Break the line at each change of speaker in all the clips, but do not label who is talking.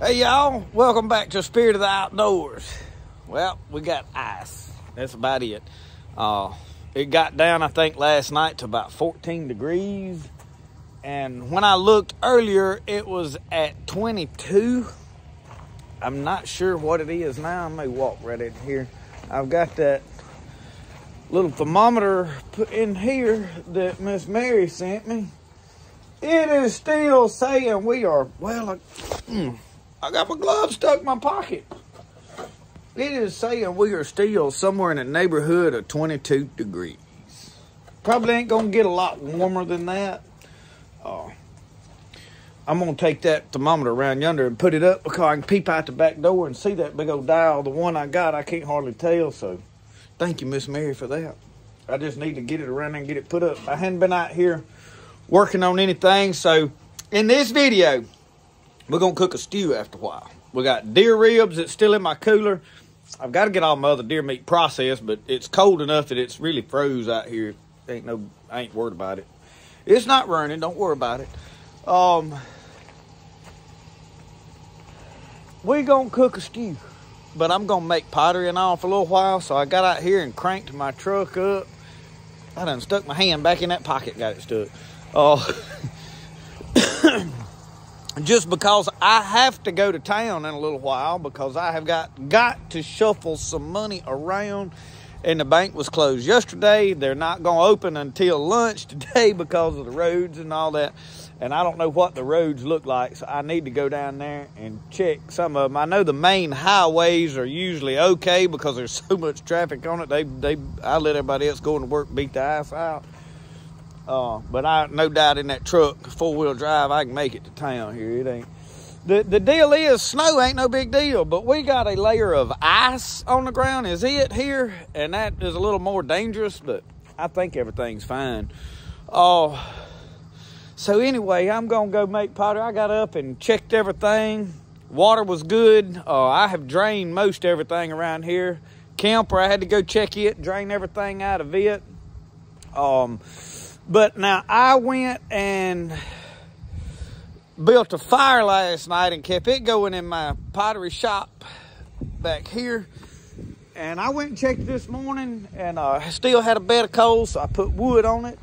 Hey y'all, welcome back to Spirit of the Outdoors. Well, we got ice. That's about it. It got down, I think, last night to about 14 degrees. And when I looked earlier, it was at 22. I'm not sure what it is now. I may walk right in here. I've got that little thermometer put in here that Miss Mary sent me. It is still saying we are, well, I got my glove stuck in my pocket. It is saying we are still somewhere in the neighborhood of 22 degrees. Probably ain't gonna get a lot warmer than that. I'm gonna take that thermometer around yonder and put it up because I can peep out the back door and see that big old dial. The one I got, I can't hardly tell. So thank you, Miss Mary, for that. I just need to get it around and get it put up. I hadn't been out here working on anything. So in this video, we're going to cook a stew after a while. We got deer ribs that's still in my cooler. I've got to get all my other deer meat processed, but it's cold enough that it's really froze out here. I ain't worried about it. It's not running. Don't worry about it. We're going to cook a stew, but I'm going to make pottery and all for a little while. So I got out here and cranked my truck up. I done stuck my hand back in that pocket, got it stuck. Just because I have to go to town in a little while because I have got to shuffle some money around, and the bank was closed yesterday. They're not going to open until lunch today because of the roads and all that, and I don't know what the roads look like, so I need to go down there and check some of them. I know the main highways are usually okay because there's so much traffic on it. I let everybody else going to work beat the ice out. But I no doubt in that truck, 4-wheel drive, I can make it to town here. It ain't. The deal is snow ain't no big deal, but we got a layer of ice on the ground is it here, and that is a little more dangerous, but I think everything's fine. So anyway, I'm gonna go make pottery. I got up and checked everything. Water was good. I have drained most everything around here. Camper, I had to go check it, drain everything out of it. But now I went and built a fire last night and kept it going in my pottery shop back here. And I went and checked it this morning, and I still had a bed of coals, so I put wood on it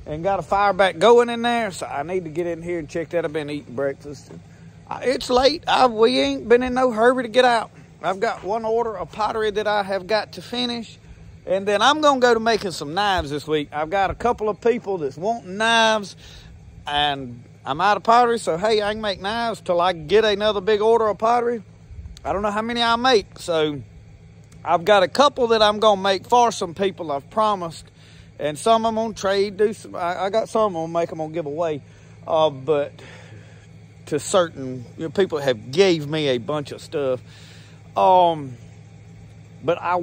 and got a fire back going in there. So I need to get in here and check that. I've been eating breakfast. It's late. We ain't been in no hurry to get out. I've got one order of pottery that I have got to finish. And then I'm going to go to making some knives this week. I've got a couple of people that's wanting knives, and I'm out of pottery, so hey, I can make knives till I get another big order of pottery. I don't know how many I'll make, so I've got a couple that I'm going to make for some people I've promised, and some I'm going to trade. I got some I'm going to make, I'm going to give away, but to certain people have gave me a bunch of stuff. But I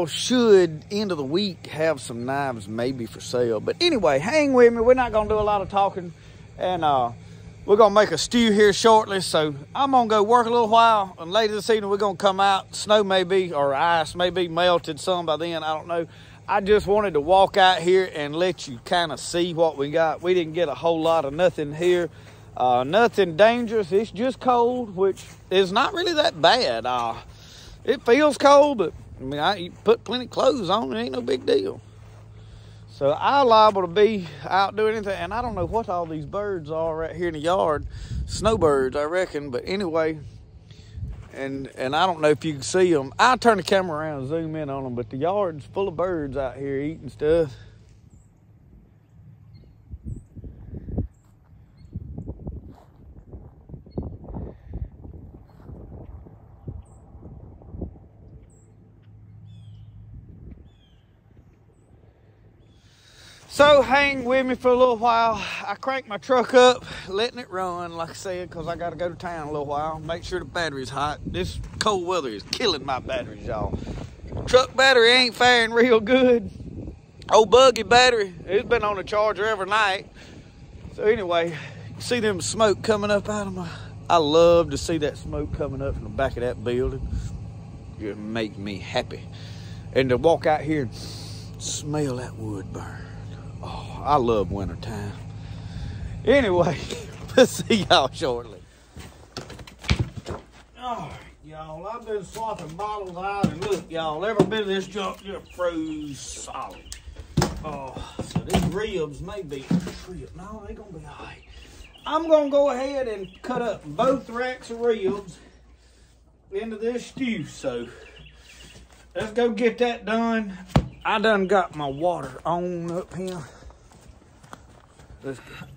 should, end of the week, have some knives maybe for sale. But anyway, hang with me. We're not going to do a lot of talking. And we're going to make a stew here shortly. So I'm going to go work a little while. And later this evening, we're going to come out. Snow may be, or ice may be melted some by then. I don't know. I just wanted to walk out here and let you kind of see what we got. We didn't get a whole lot of nothing here. Nothing dangerous. It's just cold, which is not really that bad. It feels cold, but I mean, I put plenty of clothes on. It ain't no big deal. So I'm liable to be out doing anything. And I don't know what all these birds are right here in the yard. Snowbirds, I reckon. But anyway, and I don't know if you can see them. I'll turn the camera around and zoom in on them, but the yard's full of birds out here eating stuff. So hang with me for a little while. I cranked my truck up, letting it run, like I said, because I got to go to town a little while. Make sure the battery's hot. This cold weather is killing my batteries, y'all. Truck battery ain't faring real good. Old buggy battery, it's been on the charger every night. So anyway, you see them smoke coming up out of my... I love to see that smoke coming up from the back of that building. It make me happy. And to walk out here and smell that wood burn. Oh, I love wintertime. Anyway, we'll see y'all shortly. All right, y'all, I've been swapping bottles out, and look, y'all, every bit of this junk just froze solid. Oh, so these ribs may be a trip. No, they gonna be all right. I'm gonna go ahead and cut up both racks of ribs into this stew, so let's go get that done. I done got my water on up here.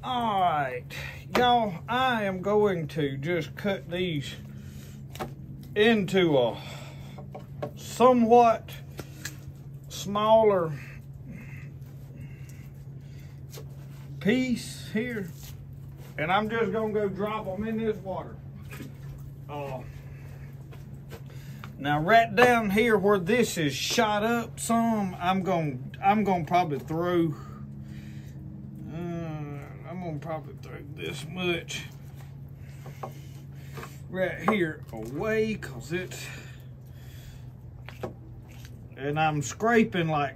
All right, y'all, I am going to just cut these into a somewhat smaller piece here, and I'm just gonna go drop them in this water. Now right down here where this is shot up some, I'm gonna probably throw this much right here away, cause it's, and I'm scraping like,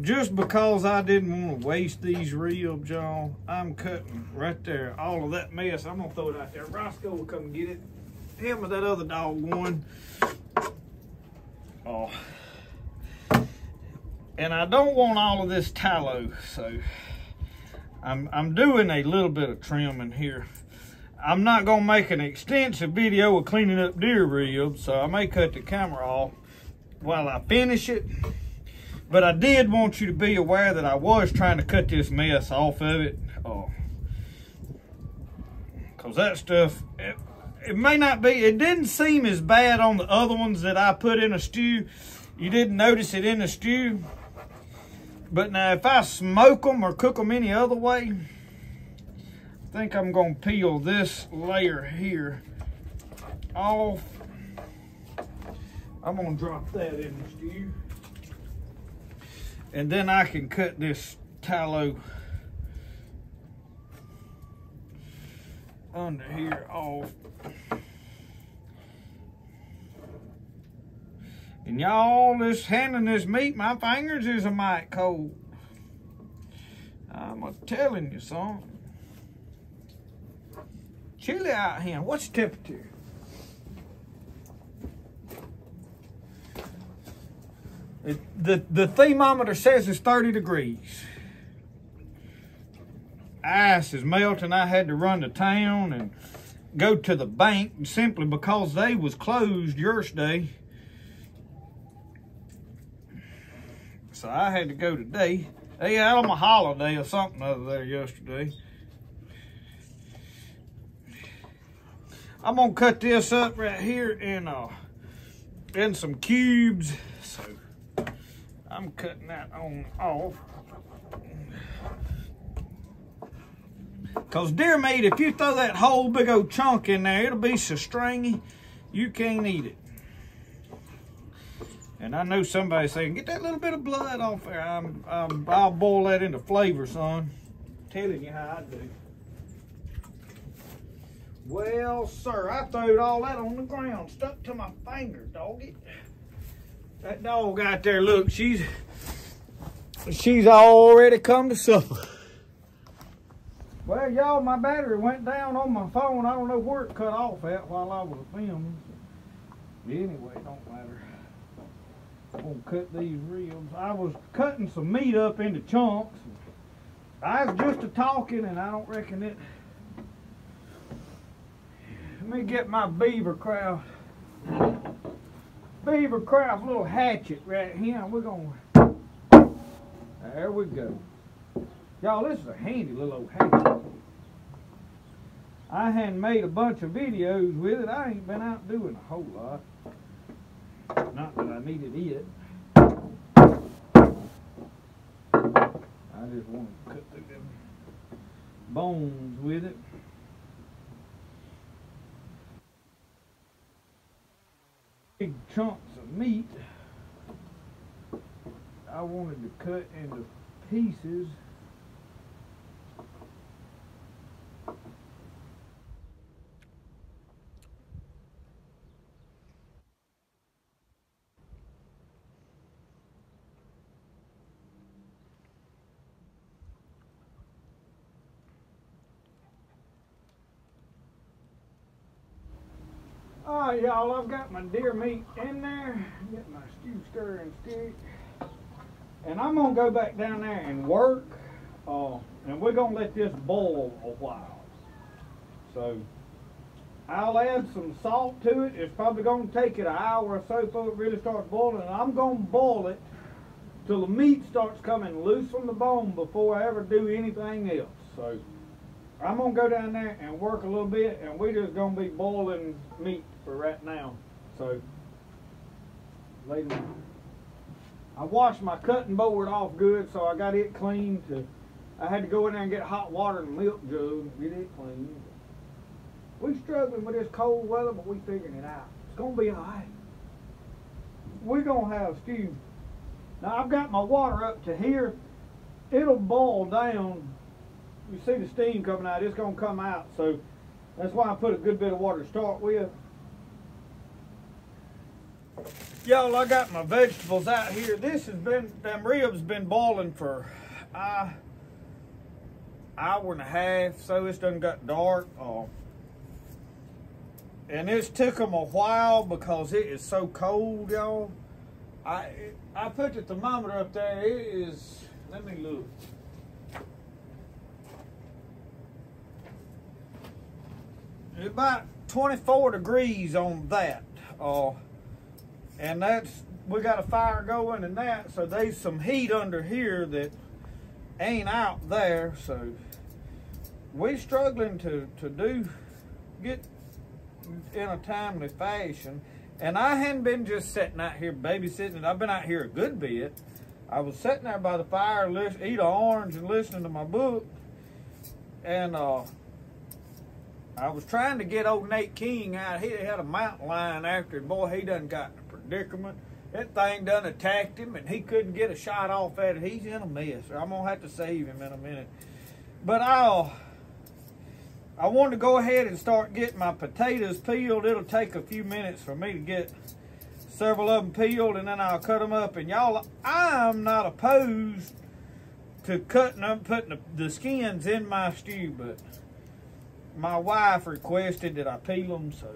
just because I didn't want to waste these ribs, y'all, I'm cutting right there all of that mess. I'm gonna throw it out there. Roscoe will come get it. Him or that other dog one. Oh. And I don't want all of this tallow, so I'm doing a little bit of trimming here. I'm not gonna make an extensive video of cleaning up deer ribs, so I may cut the camera off while I finish it. But I did want you to be aware that I was trying to cut this mess off of it. Oh. Cause that stuff, it may not be, it didn't seem as bad on the other ones that I put in a stew. You didn't notice it in the stew. But now if I smoke them or cook them any other way, I think I'm gonna peel this layer here off. I'm gonna drop that in the stew. And then I can cut this tallow under here off. And y'all, this handling this meat, my fingers is a mite cold. I'm telling you something. Chilly out here. What's the temperature? The thermometer says it's 30 degrees. Ice is melting. I had to run to town and go to the bank simply because they was closed yesterday. So I had to go today. They had on a holiday or something over there yesterday. I'm gonna cut this up right here in some cubes. So I'm cutting that on off. Cause deer meat, if you throw that whole big old chunk in there, it'll be so stringy, you can't eat it. And I know somebody's saying, get that little bit of blood off there. I'll boil that into flavor, son. Telling you how I do. Well, sir, I throwed all that on the ground, stuck to my finger, doggy. That dog out there, look, she's already come to supper. Well, y'all, my battery went down on my phone. I don't know where it cut off at while I was filming. Anyway, it don't matter. I'm gonna cut these ribs. I was cutting some meat up into chunks. I was just a talking, and I don't reckon it. Let me get my beaver craft little hatchet right here. We're going. There we go. Y'all, this is a handy little old hatchet. I hadn't made a bunch of videos with it. I ain't been out doing a whole lot. Not that I needed it. I just want to cut through them bones with it. Big chunks of meat I wanted to cut into pieces. Alright, y'all, I've got my deer meat in there. Get my stew stirring stick. And I'm going to go back down there and work. And we're going to let this boil a while. So, I'll add some salt to it. It's probably going to take it an hour or so before it really starts boiling. And I'm going to boil it till the meat starts coming loose from the bone before I ever do anything else. So, I'm going to go down there and work a little bit, and we're just going to be boiling meat for right now. So, later on. I washed my cutting board off good, so I got it clean. I had to go in there and get hot water and milk jug and get it clean. We're struggling with this cold weather, but we're figuring it out. It's going to be all right. We're going to have stew. Now, I've got my water up to here. It'll boil down. You see the steam coming out, it's going to come out. So that's why I put a good bit of water to start with. Y'all, I got my vegetables out here. Them ribs been boiling for an hour and a half, so it's done got dark. And it's took them a while because it is so cold, y'all. I put the thermometer up there. It is, let me look. It's about 24 degrees on that. And we got a fire going and that, so there's some heat under here that ain't out there. So we're struggling to get in a timely fashion. And I hadn't been just sitting out here babysitting. I've been out here a good bit. I was sitting there by the fire, eat an orange and listening to my book. And I was trying to get old Nate King out. He had a mountain lion after him. Boy, he done got in a predicament. That thing done attacked him, and he couldn't get a shot off at it. He's in a mess. I'm going to have to save him in a minute. But I want to go ahead and start getting my potatoes peeled. It'll take a few minutes for me to get several of them peeled, and then I'll cut them up. And y'all, I'm not opposed to cutting them, putting the skins in my stew, but my wife requested that I peel them, so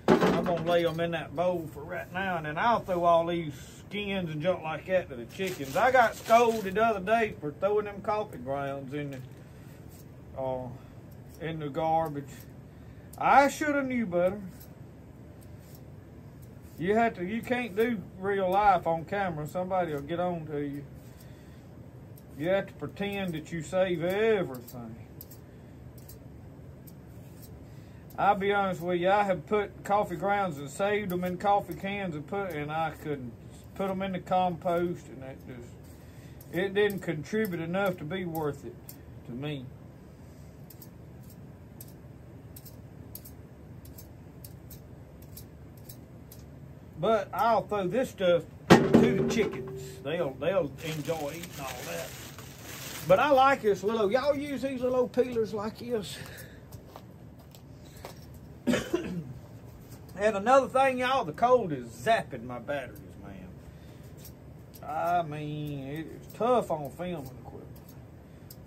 I'm going to lay them in that bowl for right now, and then I'll throw all these skins and junk like that to the chickens. I got scolded the other day for throwing them coffee grounds in the garbage. I should have knew better. You can't do real life on camera. Somebody will get on to you. You have to pretend that you save everything. I'll be honest with you, I have put coffee grounds and saved them in coffee cans and I couldn't put them in the compost, and it didn't contribute enough to be worth it to me. But I'll throw this stuff to the chickens. They'll enjoy eating all that. But I like this little, y'all use these little peelers like this. And another thing, y'all, the cold is zapping my batteries, man. I mean, it's tough on filming equipment.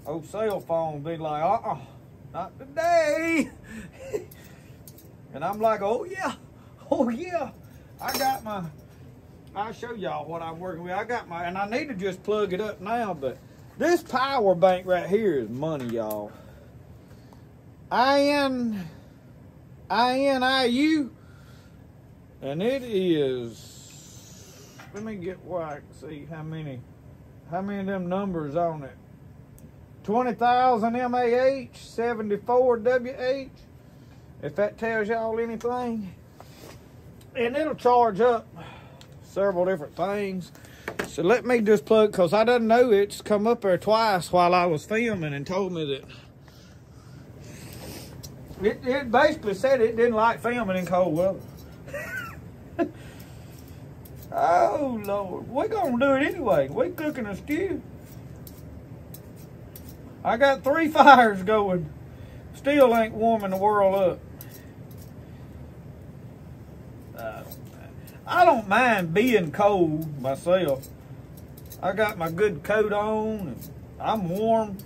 Old cell phone be like, not today. And I'm like, oh yeah. I'll show y'all what I'm working with. And I need to just plug it up now, but this power bank right here is money, y'all. INIU. And it is, let me get where I can see how many of them numbers on it. 20,000 MAH, 74 WH, if that tells y'all anything. And it'll charge up several different things. So let me just plug, because I didn't know it's come up there twice while I was filming and told me that it basically said it didn't like filming in cold weather. Oh, Lord. We're going to do it anyway. We're cooking a stew. I got 3 fires going. Still ain't warming the world up. I don't mind being cold myself. I got my good coat on. And I'm warm.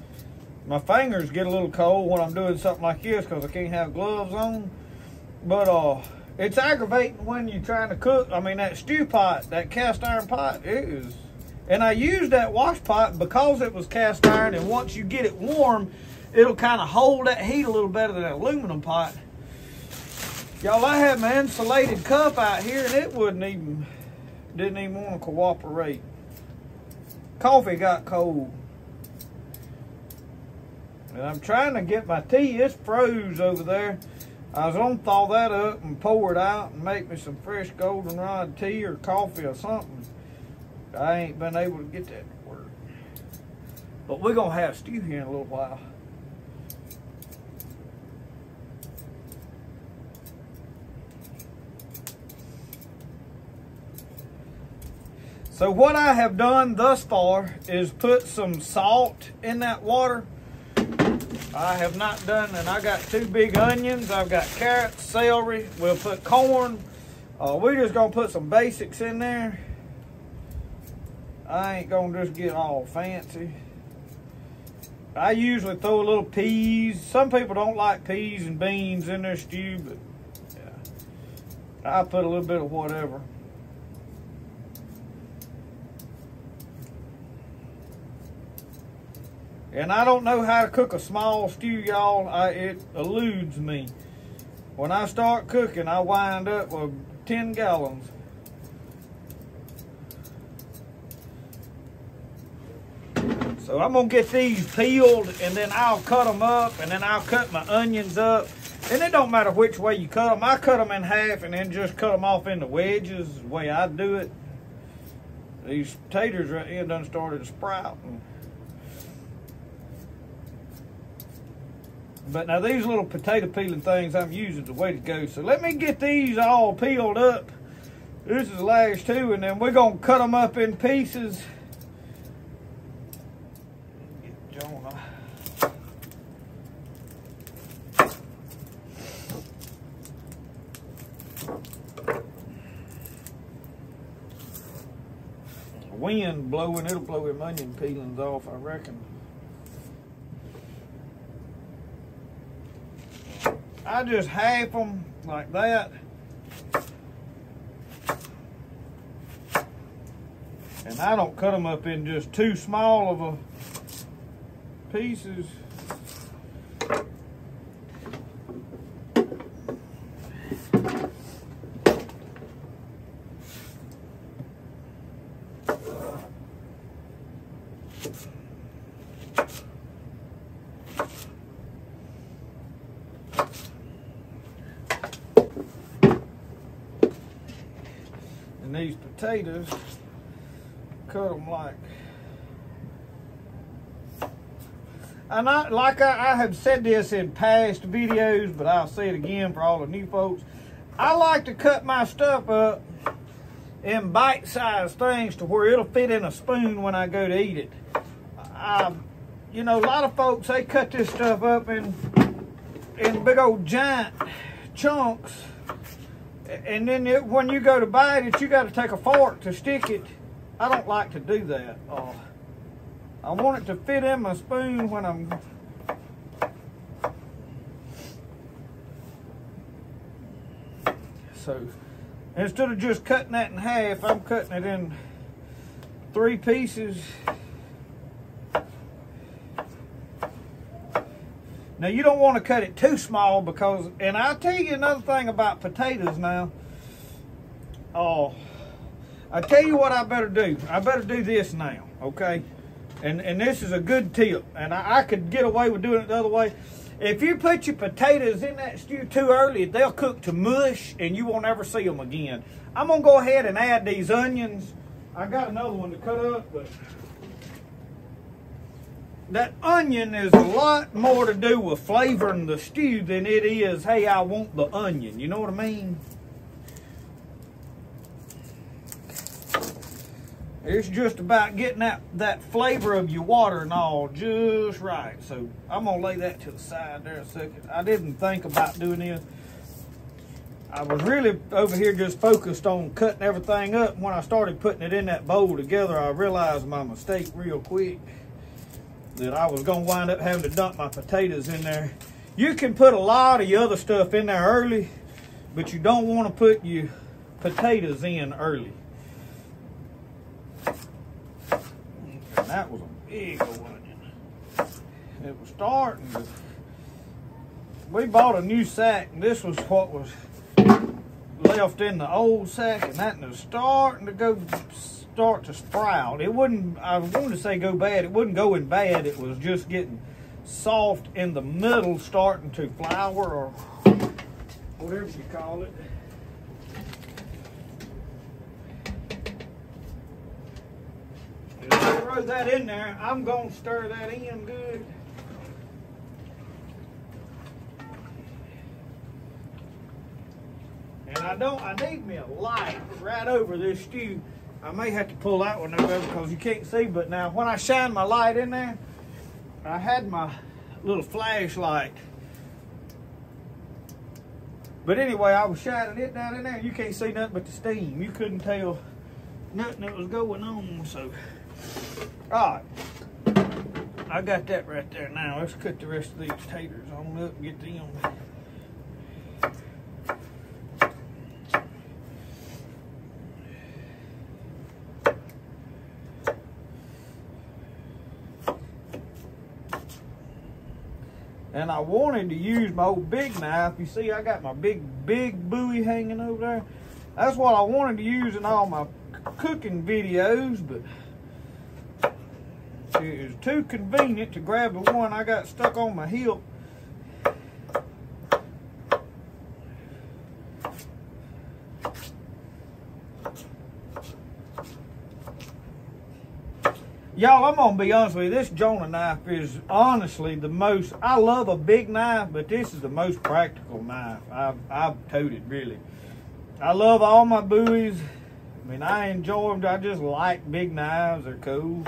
My fingers get a little cold when I'm doing something like this because I can't have gloves on. But it's aggravating when you're trying to cook. I mean, that stew pot, that cast iron pot, it is. And I used that wash pot because it was cast iron, and once you get it warm, it'll kind of hold that heat a little better than that aluminum pot. Y'all, I had my insulated cup out here, and it didn't even want to cooperate. Coffee got cold. And I'm trying to get my tea. It's froze over there. I was going to thaw that up and pour it out and make me some fresh goldenrod tea or coffee or something. I ain't been able to get that to work. But we're going to have stew here in a little while. So what I have done thus far is put some salt in that water. I have not done, and I got 2 big onions. I've got carrots, celery. We'll put corn. We're just going to put some basics in there. I ain't going to just get all fancy. I usually throw a little peas. Some people don't like peas and beans in their stew, but yeah, I put a little bit of whatever. And I don't know how to cook a small stew, y'all. It eludes me. When I start cooking, I wind up with 10 gallons. So I'm going to get these peeled, and then I'll cut them up, and then I'll cut my onions up. And it don't matter which way you cut them. I cut them in half and then just cut them off into wedges, the way I do it. These potatoes right here done started to sprout. But now these little potato peeling things I'm using the way to go. So let me get these all peeled up. This is the last 2, and then we're going to cut them up in pieces. Get Jonah. The wind blowing, it'll blow them onion peelings off, I reckon. I just half them like that. And I don't cut them up in just too small of a pieces. These potatoes, cut them like, and I have said this in past videos, but I'll say it again for all the new folks. I like to cut my stuff up in bite-sized things to where it'll fit in a spoon when I go to eat it. You know, a lot of folks, they cut this stuff up in big old giant chunks. And then when you go to bite it, you got to take a fork to stick it. I don't like to do that. I want it to fit in my spoon when I'm... So, instead of just cutting that in half, I'm cutting it in 3 pieces. Now, you don't want to cut it too small because, and I'll tell you another thing about potatoes now. Oh, I tell you what I better do. I better do this now, okay? And this is a good tip. And I could get away with doing it the other way. If you put your potatoes in that stew too early, they'll cook to mush and you won't ever see them again. I'm going to go ahead and add these onions. I got another one to cut up, but that onion is a lot more to do with flavoring the stew than it is, hey, I want the onion. You know what I mean? It's just about getting that flavor of your water and all just right. So I'm going to lay that to the side there a second. I didn't think about doing this. I was really over here just focused on cutting everything up. When I started putting it in that bowl together, I realized my mistake real quick. That I was going to wind up having to dump my potatoes in there. You can put a lot of your other stuff in there early, but you don't want to put your potatoes in early. And that was a big old onion. It was starting to... We bought a new sack, and this was what was left in the old sack, and that was starting to start to sprout. It wouldn't, I wanted to say go bad, it wouldn't go in bad, it was just getting soft in the middle, starting to flower, or whatever you call it. If I throw that in there, I'm going to stir that in good. And I need me a light right over this stew. I may have to pull that one over because you can't see, but now when I shine my light in there, I had my little flashlight. But anyway, I was shining it down in there, and you can't see nothing but the steam. You couldn't tell nothing that was going on, so. All right, I got that right there now. Let's cut the rest of these taters on up and get them. And I wanted to use my old big knife. You see, I got my big buoy hanging over there. That's what I wanted to use in all my cooking videos, but it was too convenient to grab the one I got stuck on my hip. Y'all, I'm gonna be honest with you, this Jonah knife is honestly the most, I love a big knife, but this is the most practical knife I've toted, really. I love all my buoys. I mean, I enjoy them. I just like big knives, they're cool.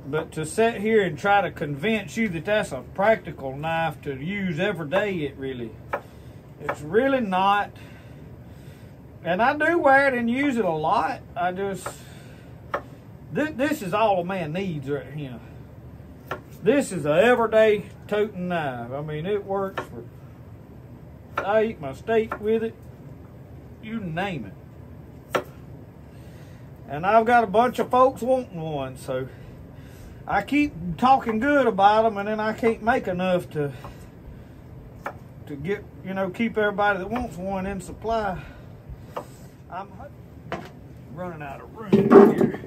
But to sit here and try to convince you that that's a practical knife to use every day, it's really not. And I do wear it and use it a lot. This is all a man needs right here. This is a everyday toting knife. I mean, it works for, I eat my steak with it, you name it. And I've got a bunch of folks wanting one, so I keep talking good about them, and then I can't make enough to get, keep everybody that wants one in supply. I'm running out of room here.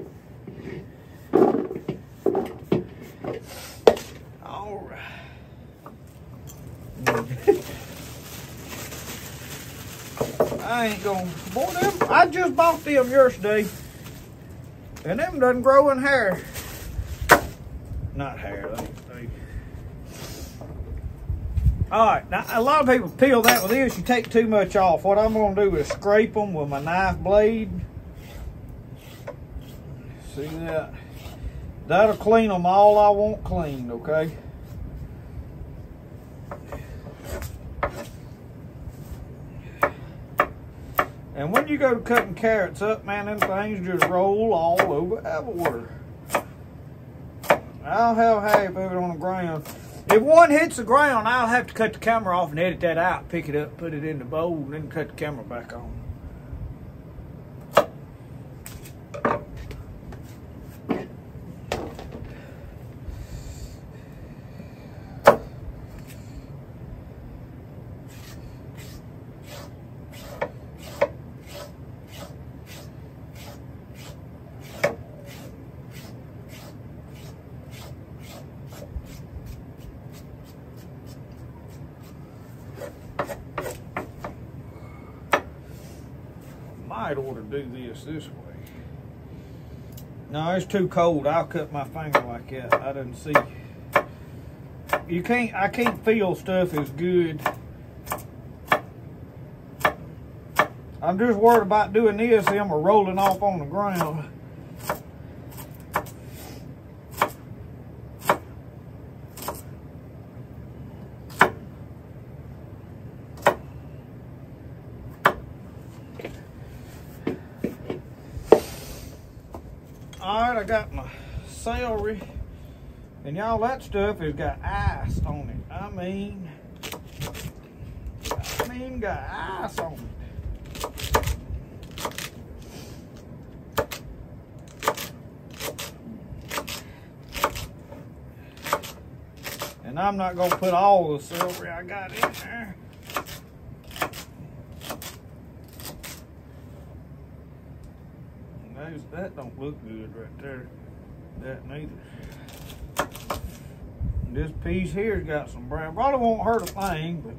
All right. I ain't gonna, boy, I just bought them yesterday, and them doesn't grow in hair. Not hair, they. All right, now a lot of people peel that with this. You take too much off. What I'm gonna do is scrape them with my knife blade. See that? That'll clean them all I want cleaned, okay? And when you go to cutting carrots up, man, them things just roll all over everywhere. I'll have half of it on the ground. If one hits the ground, I'll have to cut the camera off and edit that out, pick it up, put it in the bowl, and then cut the camera back on. Might ought to do this way. No, it's too cold. I'll cut my finger like that. I didn't see. I can't feel stuff as good. I'm just worried about doing this, them are rolling off on the ground. Alright, I got my celery. And y'all, that stuff has got ice on it. I mean, got ice on it. And I'm not going to put all the celery I got in there. That don't look good right there. That neither. This piece here's got some brown. Probably won't hurt a thing, but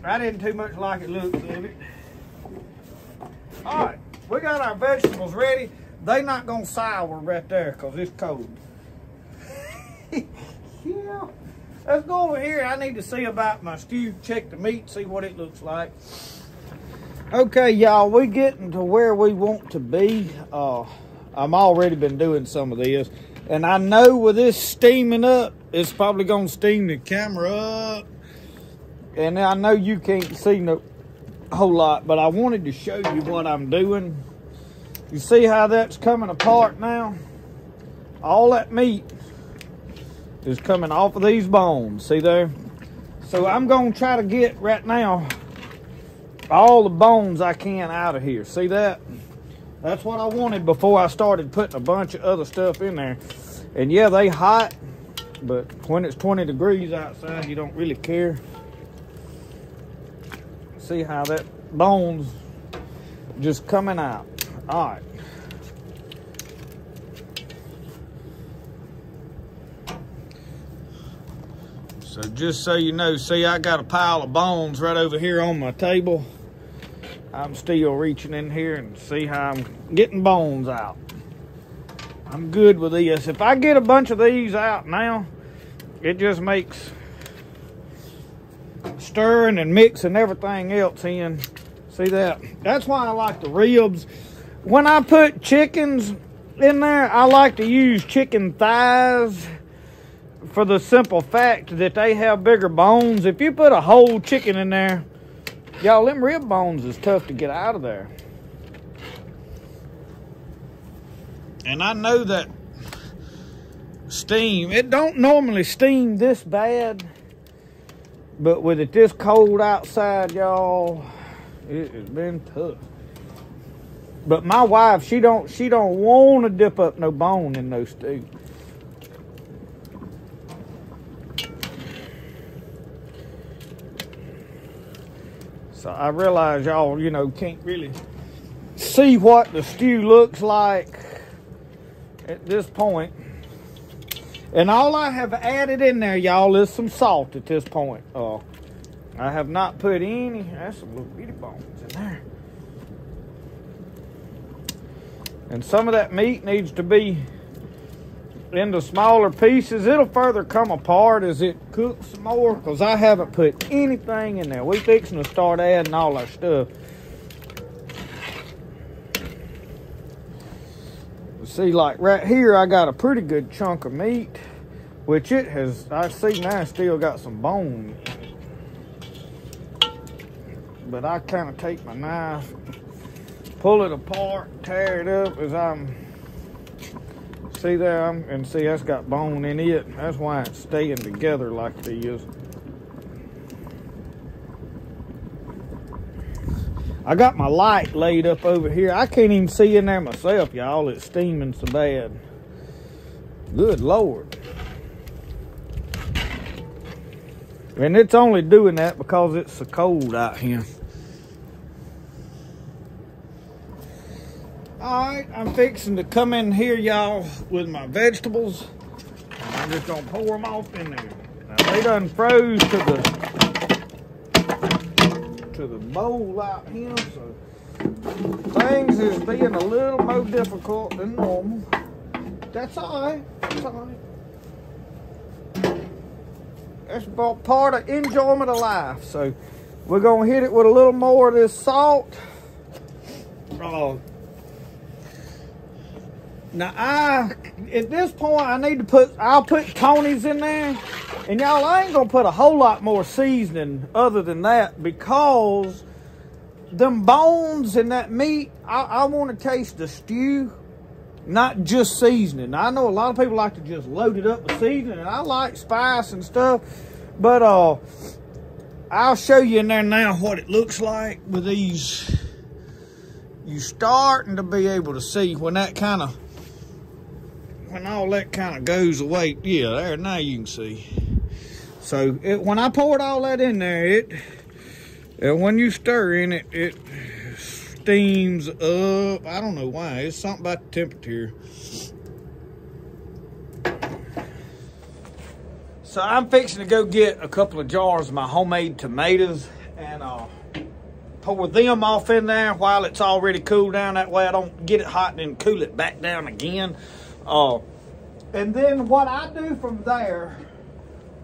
I didn't too much like it looks of it. Alright, we got our vegetables ready. They not gonna sour right there because it's cold. Yeah. Let's go over here. I need to see about my stew, check the meat, see what it looks like. Okay, y'all, we getting to where we want to be. I'm already been doing some of this. And I know with this steaming up, it's probably going to steam the camera up. And I know you can't see no whole lot, but I wanted to show you what I'm doing. You see how that's coming apart now? All that meat is coming off of these bones. See there? So I'm going to try to get right now all the bones I can out of here. See that? That's what I wanted before I started putting a bunch of other stuff in there. And yeah, they hot, but when it's 20 degrees outside, you don't really care. See how that bone's just coming out. All right. So just so you know, see, I got a pile of bones right over here on my table. I'm still reaching in here and see how I'm getting bones out. I'm good with this. If I get a bunch of these out now, it just makes stirring and mixing everything else in. See that? That's why I like the ribs. When I put chickens in there, I like to use chicken thighs for the simple fact that they have bigger bones. If you put a whole chicken in there, y'all, them rib bones is tough to get out of there. And I know that steam, it don't normally steam this bad, but with it this cold outside, y'all, it has been tough. But my wife, she don't want to dip up no bone in no stew. So I realize y'all, you know, can't really see what the stew looks like at this point. And all I have added in there, y'all, is some salt at this point. I have not put any, that's some little bitty bones in there. And some of that meat needs to be into smaller pieces. It'll further come apart as it cooks some more, because I haven't put anything in there. We fixing to start adding all our stuff. See, like right here, I got a pretty good chunk of meat, which it has, I see now, still got some bone. But I kind of take my knife, pull it apart, tear it up as I'm, see there, and see that's got bone in it. That's why it's staying together like it is. I got my light laid up over here. I can't even see in there myself, y'all. It's steaming so bad. Good Lord. And it's only doing that because it's so cold out here. Alright, I'm fixing to come in here, y'all, with my vegetables. I'm just going to pour them off in there. Now, they done froze to the bowl out here, so things is being a little more difficult than normal. That's all right. That's all right. That's part of enjoyment of life. So we're going to hit it with a little more of this salt. Now, at this point, I'll put Tony's in there. And y'all, I ain't going to put a whole lot more seasoning other than that, because them bones and that meat, I want to taste the stew, not just seasoning. Now, I know a lot of people like to just load it up with seasoning, and I like spice and stuff. But I'll show you in there now what it looks like with these. You starting to be able to see when all that kind of goes away. Yeah, there, now you can see. So when I poured all that in there, when you stir in it, it steams up. I don't know why. It's something about the temperature. So I'm fixing to go get a couple of jars of my homemade tomatoes and pour them off in there while it's already cooled down. That way I don't get it hot and then cool it back down again. And then what I do from there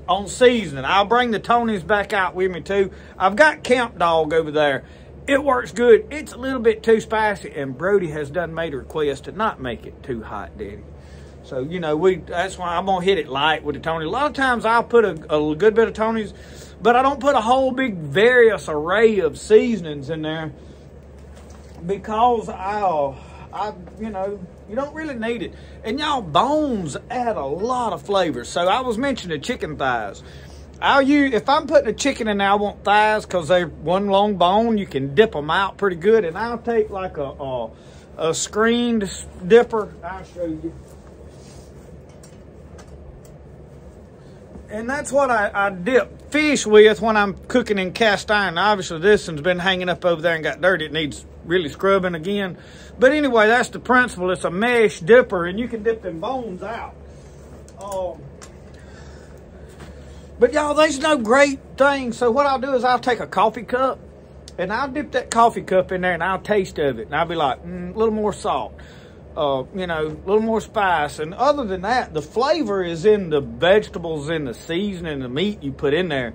on seasoning, I'll bring the Tony's back out with me too. I've got Camp Dog over there. It works good. It's a little bit too spicy, and Brody has made a request to not make it too hot, Daddy. So, you know, that's why I'm going to hit it light with the Tony. A lot of times I'll put a good bit of Tony's, but I don't put a whole big various array of seasonings in there, because you know, you don't really need it. And y'all, bones add a lot of flavor. So I was mentioning chicken thighs. If I'm putting a chicken in there, I want thighs because they're one long bone. You can dip them out pretty good. And I'll take like a screened dipper. I'll show you. And that's what I dip fish with when I'm cooking in cast iron. Obviously, this one's been hanging up over there and got dirty. It needs really scrubbing again. But anyway, that's the principle. It's a mesh dipper, and you can dip them bones out. But y'all, there's no great thing. So what I'll do is I'll take a coffee cup, and I'll dip that coffee cup in there, and I'll taste of it. And I'll be like, a little more salt. You know, a little more spice. And other than that, the flavor is in the vegetables, in the seasoning, the meat you put in there.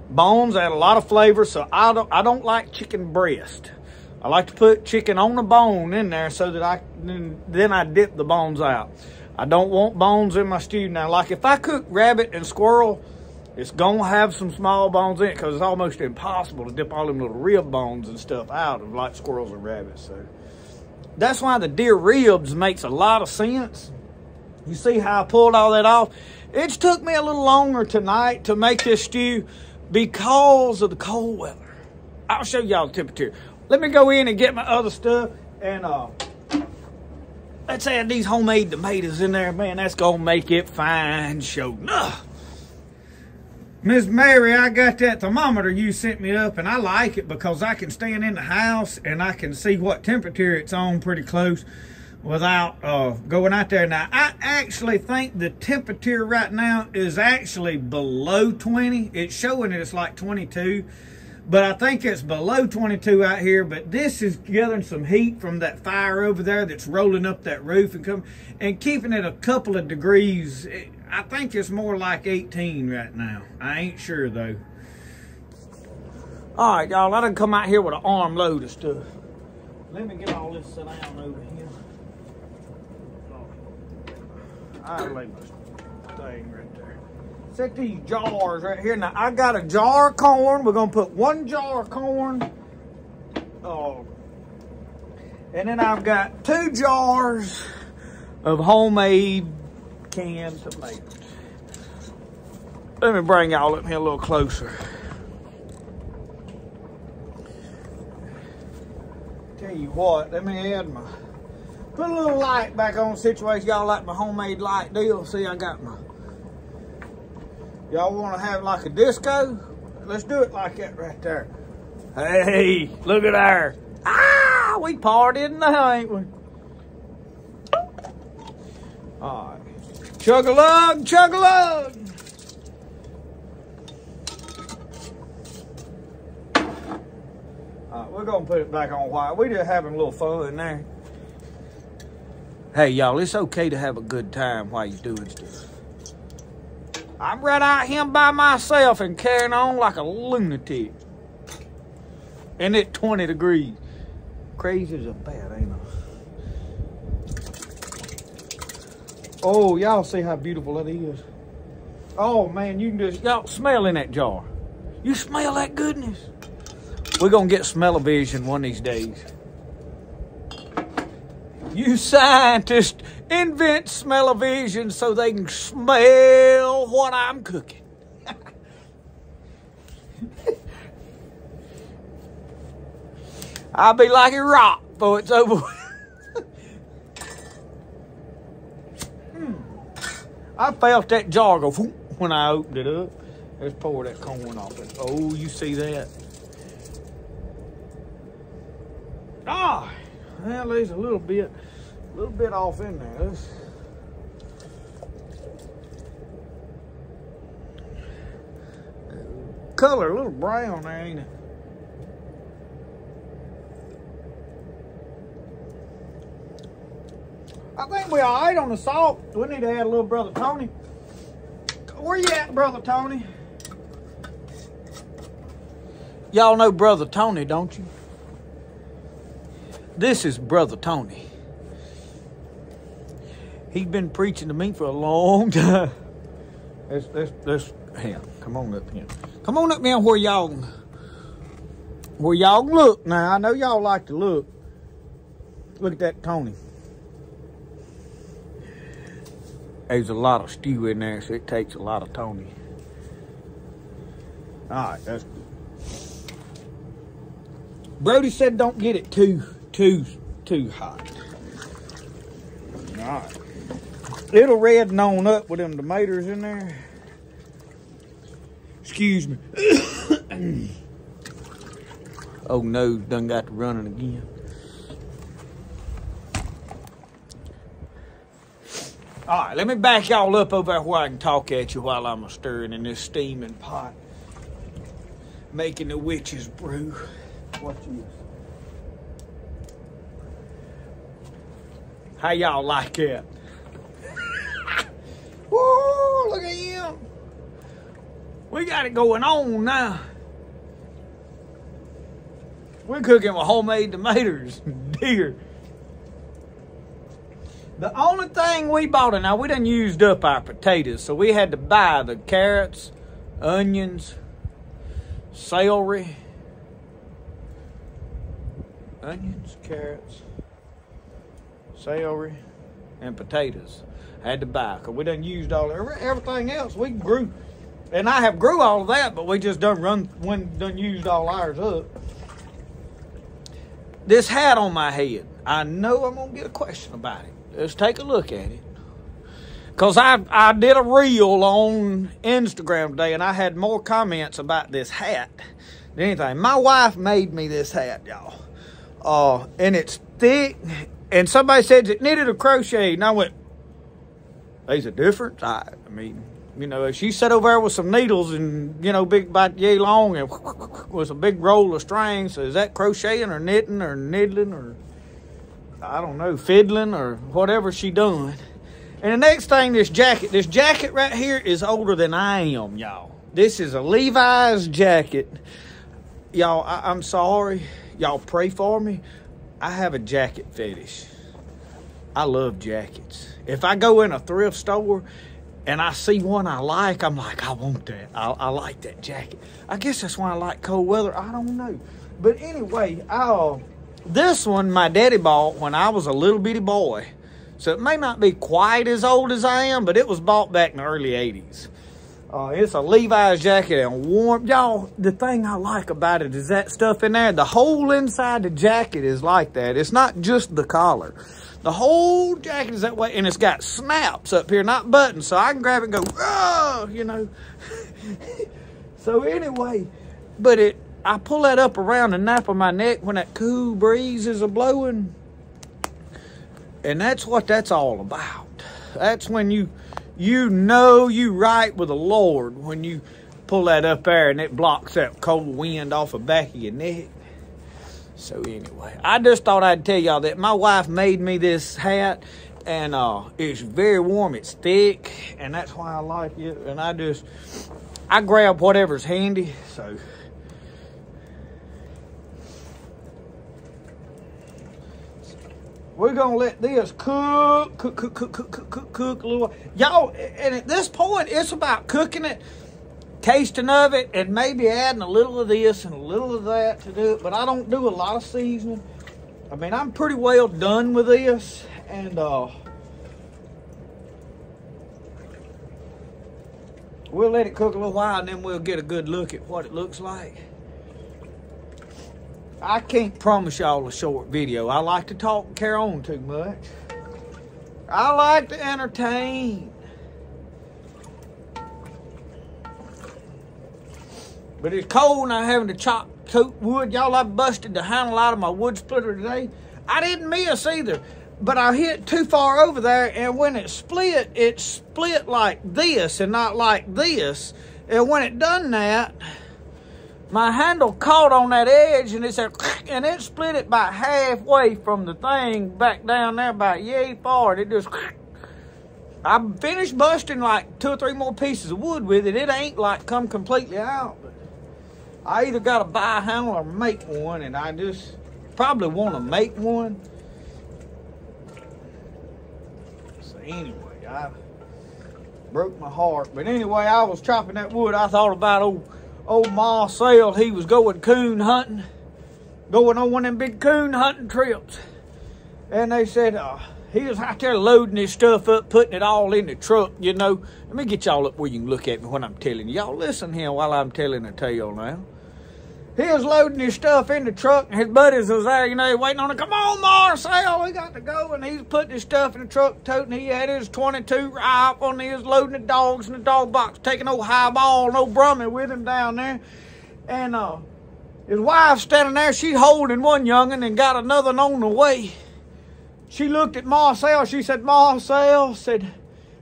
Bones add a lot of flavor, so I don't like chicken breast. I like to put chicken on the bone in there so that then I dip the bones out. I don't want bones in my stew. Now, like if I cook rabbit and squirrel, it's going to have some small bones in it because it's almost impossible to dip all them little rib bones and stuff out of like squirrels and rabbits. So that's why the deer ribs makes a lot of sense. You see how I pulled all that off? It's took me a little longer tonight to make this stew because of the cold weather. I'll show y'all the temperature. Let me go in and get my other stuff, and let's add these homemade tomatoes in there. Man, that's going to make it fine, sure enough. Miss Mary, I got that thermometer you sent me up, and I like it because I can stand in the house and I can see what temperature it's on pretty close without going out there. Now, I actually think the temperature right now is actually below 20. It's showing that it's like 22. But I think it's below 22 out here. But this is gathering some heat from that fire over there that's rolling up that roof and keeping it a couple of degrees. I think it's more like 18 right now. I ain't sure though. All right, y'all. I done come out here with an armload of stuff. Let me get all this set down over here. I'll lay my thing right there. Set these jars right here. Now, I got a jar of corn. We're going to put 1 jar of corn. And then I've got 2 jars of homemade canned tomatoes. Let me bring y'all up here a little closer. Tell you what, let me add put a little light back on the situation. Y'all like my homemade light deal? See, I got my... Y'all want to have like a disco? Let's do it like that right there. Hey, look at there. Ah, we partying now, ain't we? All right. Chug-a-lug, chug-a-lug. We're going to put it back on white. We're just having a little fun there. Hey, y'all, it's okay to have a good time while you're doing stuff. I'm right out here by myself and carrying on like a lunatic. And it's 20 degrees. Crazy as a bat, ain't it? Oh, y'all see how beautiful that is. Oh, man, you can just, y'all smell in that jar. You smell that goodness? We're going to get smell-o-vision one of these days. You scientists invent smell-o-vision so they can smell what I'm cooking. I'll be like a rock before it's over. I felt that jar go when I opened it up. Let's pour that corn off it. Oh, you see that? Ah, well, there's a little bit off in there. Color a little brown there, ain't it? I think we all right on the salt. We need to add a little, Brother Tony. Where you at, Brother Tony? Y'all know Brother Tony, don't you? This is Brother Tony. He's been preaching to me for a long time. Let's him. Come on up here. Come on up here where y'all look now. I know y'all like to look. Look at that Tony. There's a lot of stew in there, so it takes a lot of Tony. All right, that's good. Brody said don't get it too hot. All right. It'll redden on up with them tomatoes in there. Excuse me. Oh no, done got to running again. All right, let me back y'all up over there where I can talk at you while I'm stirring in this steaming pot. Making the witch's brew. Watch this. How y'all like that? Woo, look at him. We got it going on now. We're cooking with homemade tomatoes. Dear. The only thing we bought, and now we done used up our potatoes, so we had to buy the carrots, onions, celery, carrots, celery, and potatoes. I had to buy, because we done used all everything else. We grew, and I have grew all of that, but we just done used all ours up. This hat on my head, I know I'm gonna get a question about it. Let's take a look at it. Because I did a reel on Instagram today, and I had more comments about this hat than anything. My wife made me this hat, y'all. And it's thick, and somebody said it knitted or crocheted, and I went, there's a difference? I mean, you know, she sat over there with some needles and, you know, big about yay long and with a big roll of string. So is that crocheting or knitting or niddling or, I don't know, fiddling or whatever she done. And the next thing, this jacket right here is older than I am, y'all. This is a Levi's jacket. Y'all, I'm sorry. Y'all pray for me. I have a jacket fetish. I love jackets. If I go in a thrift store and I see one I like, I'm like, I want that. I like that jacket. I guess that's why I like cold weather. I don't know. But anyway, this one my daddy bought when I was a little bitty boy. So it may not be quite as old as I am, but it was bought back in the early 80s. It's a Levi's jacket and warm. Y'all, the thing I like about it is that stuff in there. The whole inside the jacket is like that. It's not just the collar. The whole jacket is that way, and it's got snaps up here, not buttons, so I can grab it and go, oh, you know. So anyway, but I pull that up around the nape of my neck when that cool breeze is a-blowing. And that's what that's all about. That's when you know you right with the Lord when you pull that up there and it blocks that cold wind off the back of your neck. So anyway, I just thought I'd tell y'all that my wife made me this hat, and it's very warm. It's thick, and that's why I like it. And I grab whatever's handy. So we're gonna let this cook a little while. Y'all, and at this point, it's about cooking it, tasting of it, and maybe adding a little of this and a little of that to do it. But I don't do a lot of seasoning. I mean, I'm pretty well done with this, and we'll let it cook a little while, and then we'll get a good look at what it looks like. I can't promise y'all a short video. I like to talk and carry on too much. I like to entertain. But it's cold and I'm having to chop wood. Y'all, I busted the handle out of my wood splitter today. I didn't miss either, but I hit too far over there, and when it split like this and not like this. And when it done that, my handle caught on that edge, and it said, and it split it about halfway from the thing back down there about yay far. And it just, I finished busting like 2 or 3 more pieces of wood with it. It ain't like come completely out. But I either got to buy a handle or make one, and I just probably want to make one. So anyway, I broke my heart. But anyway, I was chopping that wood. I thought about old Marcel. He was going coon hunting, going on one of them big coon hunting trips. And they said he was out there loading his stuff up, putting it all in the truck, you know. Let me get y'all up where you can look at me when I'm telling you. Y'all listen here while I'm telling a tale now. He was loading his stuff in the truck, and his buddies was there, you know, waiting on him. Come on, Marcel, we got to go. And he's putting his stuff in the truck, toting. He had his 22 rifle, and he was loading the dogs in the dog box, taking no highball, no Brummie with him down there. And his wife standing there, she holding one young'un and got another one on the way. She looked at Marcel. She said, Marcel, said,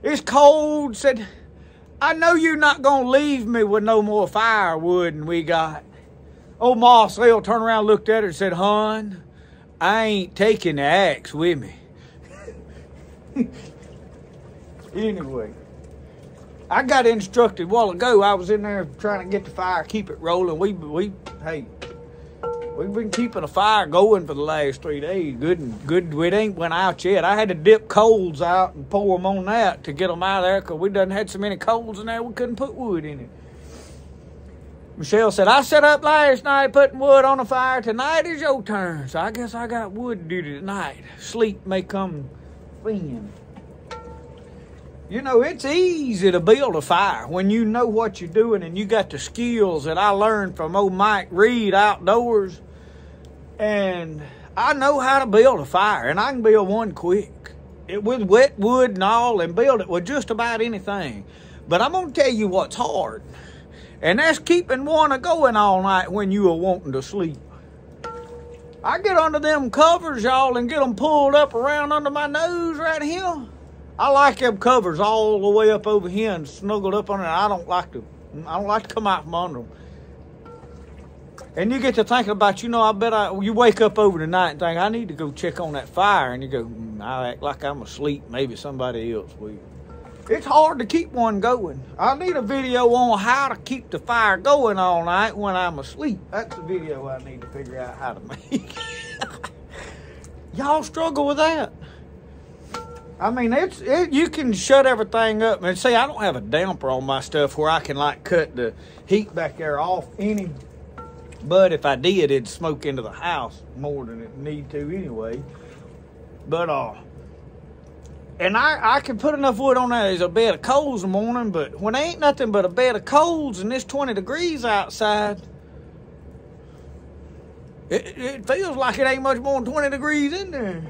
it's cold. Said, I know you're not going to leave me with no more firewood than we got. Old Marcel turned around, looked at her and said, hon, I ain't taking the axe with me. Anyway, I got instructed a while ago. I was in there trying to get the fire, keep it rolling. We've been keeping a fire going for the last 3 days. Good. It ain't went out yet. I had to dip coals out and pour them on that to get them out of there, because we done had so many coals in there we couldn't put wood in it. Michelle said, I set up last night putting wood on the fire. Tonight is your turn. So I guess I got wood duty tonight. Sleep may come thin. You know, it's easy to build a fire when you know what you're doing and you got the skills that I learned from old Mike Reed outdoors. And I know how to build a fire, and I can build one quick. With wet wood and all, and build it with just about anything. But I'm going to tell you what's hard. And that's keeping one going all night when you are wanting to sleep. I get under them covers, y'all, and get them pulled up around under my nose right here. I like them covers all the way up over here and snuggled up under it. I don't like to come out from under them. And you get to thinking about, you know, you wake up over the night and think, I need to go check on that fire. And you go, I act like I'm asleep. Maybe somebody else will. It's hard to keep one going. I need a video on how to keep the fire going all night when I'm asleep. That's the video I need to figure out how to make. Y'all struggle with that? I mean, you can shut everything up. And see, I don't have a damper on my stuff where I can like cut the heat back there off any. But if I did, it'd smoke into the house more than it need to anyway. But and I can put enough wood on there as a bed of coals in the morning, but when there ain't nothing but a bed of coals and it's 20 degrees outside, it feels like it ain't much more than 20 degrees in there.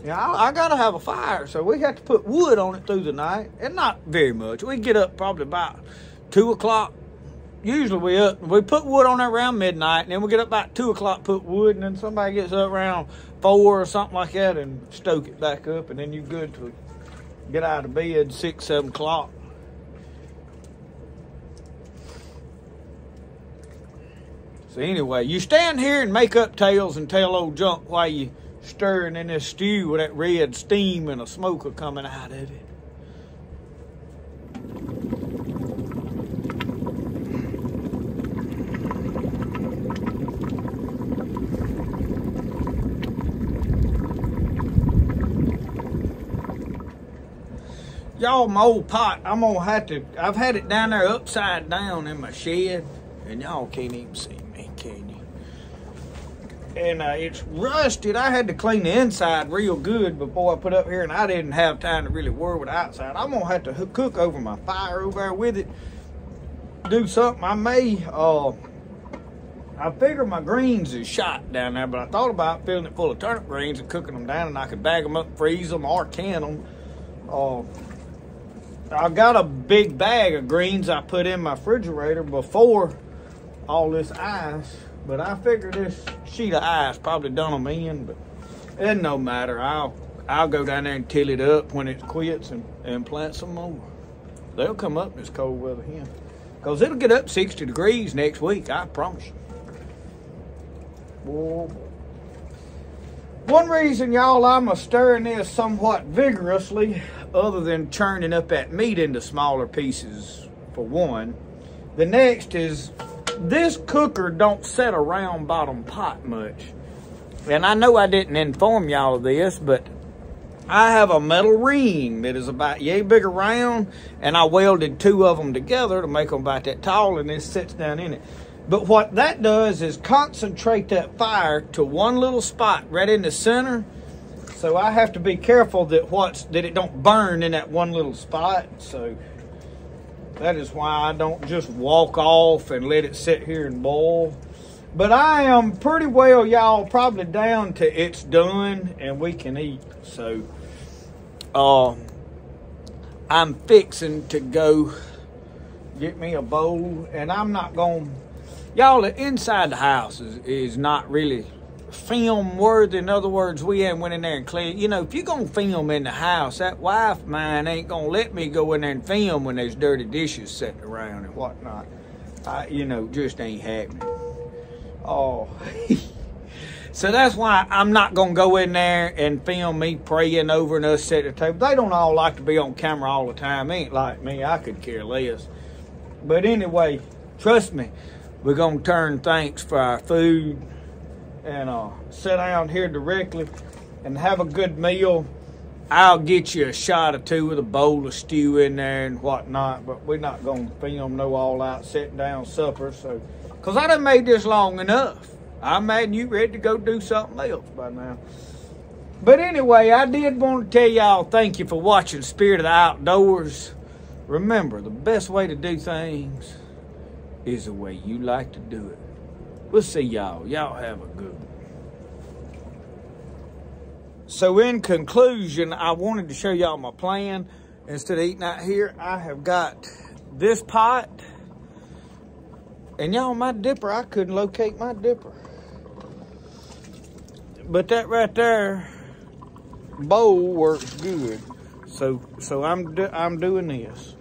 Yeah, I gotta have a fire, so we have to put wood on it through the night, and not very much. We get up probably about 2 o'clock. Usually we put wood on there around midnight, and then we get up about 2 o'clock, put wood, and then somebody gets up around 4 or something like that and stoke it back up, and then you're good to get out of bed 6, 7 o'clock. So anyway, you stand here and make up tales and tell old junk while you stirring in this stew with that red steam and a smoker coming out of it. Y'all, my old pot, I've had it down there upside down in my shed, and y'all can't even see me, can you? And it's rusted. I had to clean the inside real good before I put up here, and I didn't have time to really worry with the outside. I'm gonna have to cook over my fire over there with it, do something. I may, I figure my greens is shot down there, but I thought about filling it full of turnip greens and cooking them down, and I could bag them up, freeze them, or can them. I got a big bag of greens I put in my refrigerator before all this ice, but I figured this sheet of ice probably done them in, but it no matter. I'll go down there and till it up when it quits and plant some more. They'll come up in this cold weather here, because it'll get up 60 degrees next week, I promise you. Whoa. One reason, y'all, I'm stirring this somewhat vigorously, other than churning up that meat into smaller pieces, for one. The next is, this cooker don't set a round bottom pot much. And I know I didn't inform y'all of this, but I have a metal ring that is about yay big around, and I welded 2 of them together to make them about that tall, and this sits down in it. But what that does is concentrate that fire to one little spot right in the center. So I have to be careful that it don't burn in that one little spot. So that is why I don't just walk off and let it sit here and boil. But I am pretty well, y'all, probably down to it's done and we can eat. So I'm fixing to go get me a bowl, and I'm not going to, y'all, the inside the house is not really film worthy. In other words, we haven't went in there and cleaned. You know, if you're going to film in the house, that wife of mine ain't going to let me go in there and film when there's dirty dishes sitting around and whatnot. You know, just ain't happening. Oh. So that's why I'm not going to go in there and film me praying over and us at the table. They don't all like to be on camera all the time. Ain't like me. I could care less. But anyway, trust me, we're going to turn thanks for our food and sit down here directly and have a good meal. I'll get you a shot or 2 with a bowl of stew in there and whatnot, but we're not going to film no all-out sitting down supper. So, because I done made this long enough. I imagine you ready to go do something else by now. But anyway, I did want to tell y'all thank you for watching Spirit of the Outdoors. Remember, the best way to do things is the way you like to do it. We'll see y'all. Y'all have a good one. So in conclusion, I wanted to show y'all my plan. Instead of eating out here, I have got this pot. And y'all, my dipper, I couldn't locate my dipper. But that right there, bowl works good. So I'm doing this.